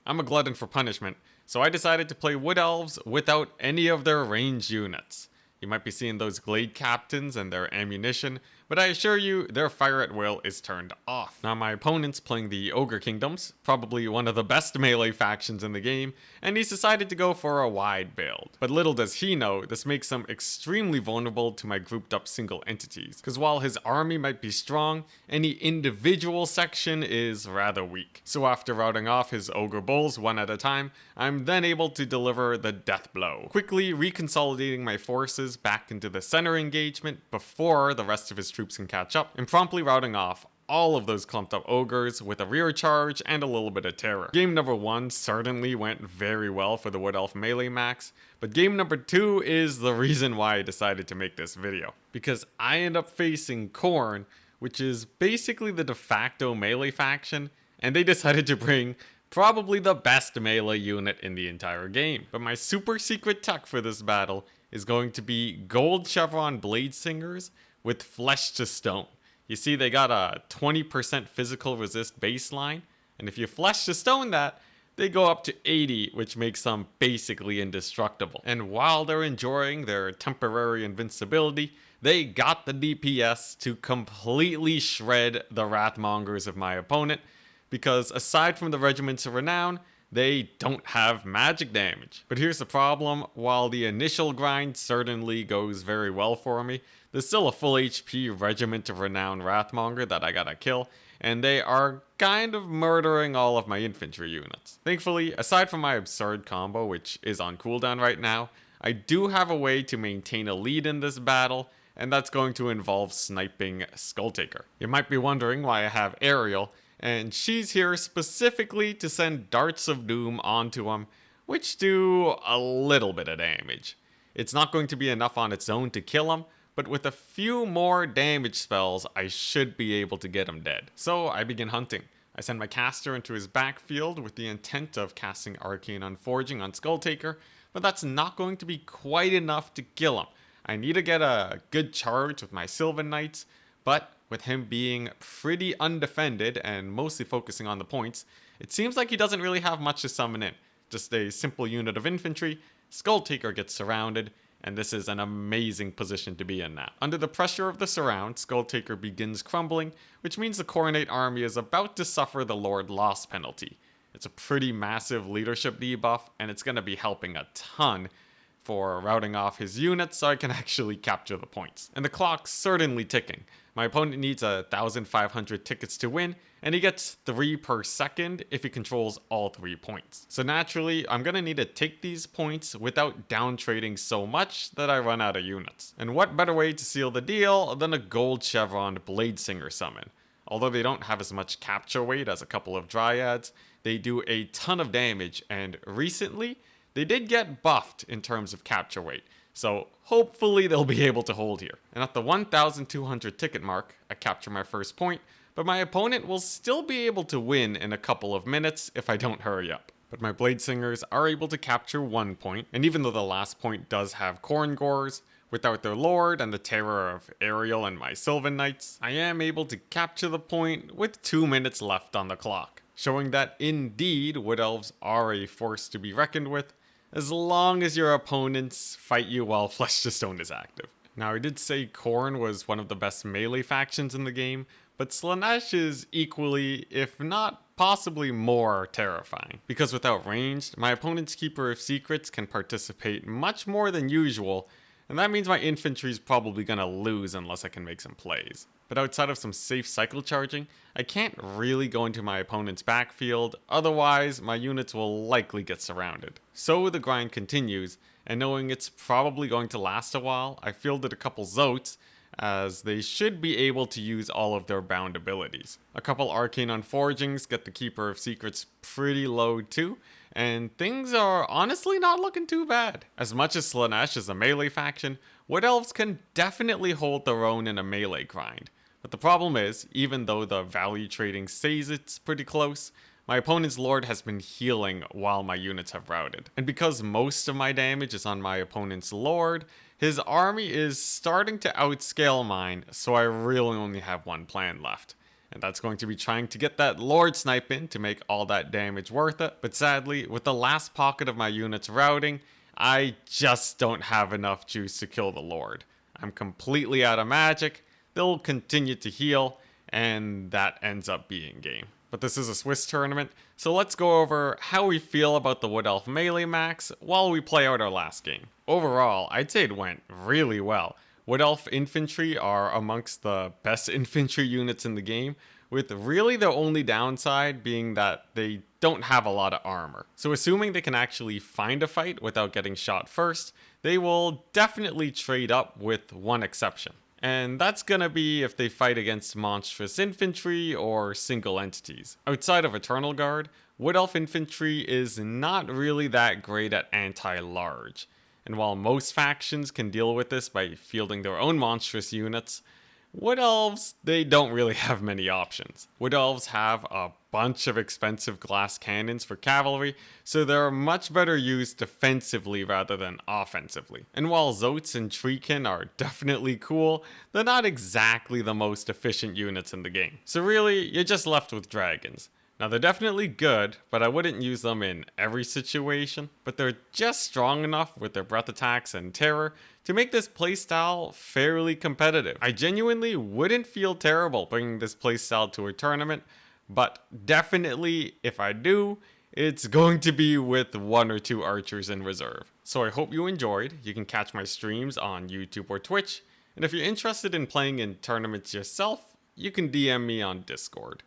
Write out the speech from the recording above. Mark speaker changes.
Speaker 1: I'm a glutton for punishment, so I decided to play Wood Elves without any of their ranged units. You might be seeing those Glade Captains and their ammunition, but I assure you, their fire at will is turned off. Now my opponent's playing the Ogre Kingdoms, probably one of the best melee factions in the game, and he's decided to go for a wide build. But little does he know, this makes him extremely vulnerable to my grouped up single entities, because while his army might be strong, any individual section is rather weak. So after routing off his Ogre Bulls one at a time, I'm then able to deliver the death blow, quickly reconsolidating my forces back into the center engagement before the rest of his troops can catch up, and promptly routing off all of those clumped up ogres with a rear charge and a little bit of terror. Game number 1 certainly went very well for the Wood Elf melee max, but game number 2 is the reason why I decided to make this video. Because I end up facing Khorne, which is basically the de facto melee faction, and they decided to bring probably the best melee unit in the entire game. But my super secret tech for this battle is going to be gold chevron blade singers with flesh to stone. You see, they got a 20% physical resist baseline, and if you flesh to stone that, they go up to 80, which makes them basically indestructible. And while they're enjoying their temporary invincibility, they got the DPS to completely shred the Wrathmongers of my opponent, because aside from the Regiments of Renown, they don't have magic damage. But here's the problem, while the initial grind certainly goes very well for me, there's still a full HP Regiment of Renown Wrathmonger that I gotta kill, and they are kind of murdering all of my infantry units. Thankfully, aside from my absurd combo, which is on cooldown right now, I do have a way to maintain a lead in this battle, and that's going to involve sniping Skulltaker. You might be wondering why I have Ariel, and she's here specifically to send darts of doom onto him, which do a little bit of damage. It's not going to be enough on its own to kill him, but with a few more damage spells, I should be able to get him dead. So I begin hunting. I send my caster into his backfield with the intent of casting Arcane Unforging on Skulltaker, but that's not going to be quite enough to kill him. I need to get a good charge with my Sylvan Knights, but with him being pretty undefended and mostly focusing on the points, it seems like he doesn't really have much to summon in. Just a simple unit of infantry, Skulltaker gets surrounded, and this is an amazing position to be in now. Under the pressure of the surround, Skulltaker begins crumbling, which means the Coronate army is about to suffer the Lord Loss penalty. It's a pretty massive leadership debuff, and it's going to be helping a ton for routing off his units so I can actually capture the points. And the clock's certainly ticking. My opponent needs 1,500 tickets to win, and he gets 3 per second if he controls all 3 points. So naturally, I'm gonna need to take these points without down trading so much that I run out of units. And what better way to seal the deal than a gold chevron blade singer summon? Although they don't have as much capture weight as a couple of dryads, they do a ton of damage, and recently, they did get buffed in terms of capture weight. So hopefully they'll be able to hold here. And at the 1,200 ticket mark, I capture my first point, but my opponent will still be able to win in a couple of minutes if I don't hurry up. But my Blade Singers are able to capture 1 point, and even though the last point does have Khorne Gores, without their Lord and the terror of Ariel and my Sylvan Knights, I am able to capture the point with 2 minutes left on the clock, showing that indeed Wood Elves are a force to be reckoned with, as long as your opponents fight you while Flesh to Stone is active. Now, I did say Khorne was one of the best melee factions in the game, but Slaanesh is equally, if not possibly more, terrifying. Because without ranged, my opponent's Keeper of Secrets can participate much more than usual, and that means my infantry's probably gonna lose unless I can make some plays. But outside of some safe cycle charging, I can't really go into my opponent's backfield, otherwise my units will likely get surrounded. So the grind continues, and knowing it's probably going to last a while, I fielded a couple Zotes, as they should be able to use all of their bound abilities. A couple Arcane Unforgings get the Keeper of Secrets pretty low too, and things are honestly not looking too bad. As much as Slaanesh is a melee faction, Wood Elves can definitely hold their own in a melee grind. But the problem is, even though the value trading says it's pretty close, my opponent's Lord has been healing while my units have routed. And because most of my damage is on my opponent's Lord, his army is starting to outscale mine, so I really only have one plan left. And that's going to be trying to get that Lord Snipe in to make all that damage worth it. But sadly, with the last pocket of my units routing, I just don't have enough juice to kill the Lord. I'm completely out of magic, they'll continue to heal, and that ends up being game. But this is a Swiss tournament, so let's go over how we feel about the Wood Elf melee max while we play out our last game. Overall, I'd say it went really well. Wood Elf infantry are amongst the best infantry units in the game, with really the only downside being that they don't have a lot of armor. So assuming they can actually find a fight without getting shot first, they will definitely trade up with one exception. And that's gonna be if they fight against monstrous infantry or single entities. Outside of Eternal Guard, Wood Elf infantry is not really that great at anti-large. And while most factions can deal with this by fielding their own monstrous units, Wood Elves, they don't really have many options. Wood Elves have a bunch of expensive glass cannons for cavalry, so they're much better used defensively rather than offensively. And while Zotes and Treekin are definitely cool, they're not exactly the most efficient units in the game. So really, you're just left with dragons. Now they're definitely good, but I wouldn't use them in every situation, but they're just strong enough with their breath attacks and terror to make this playstyle fairly competitive. I genuinely wouldn't feel terrible bringing this playstyle to a tournament, but definitely if I do, it's going to be with 1 or 2 archers in reserve. So I hope you enjoyed. You can catch my streams on YouTube or Twitch, and if you're interested in playing in tournaments yourself, you can DM me on Discord.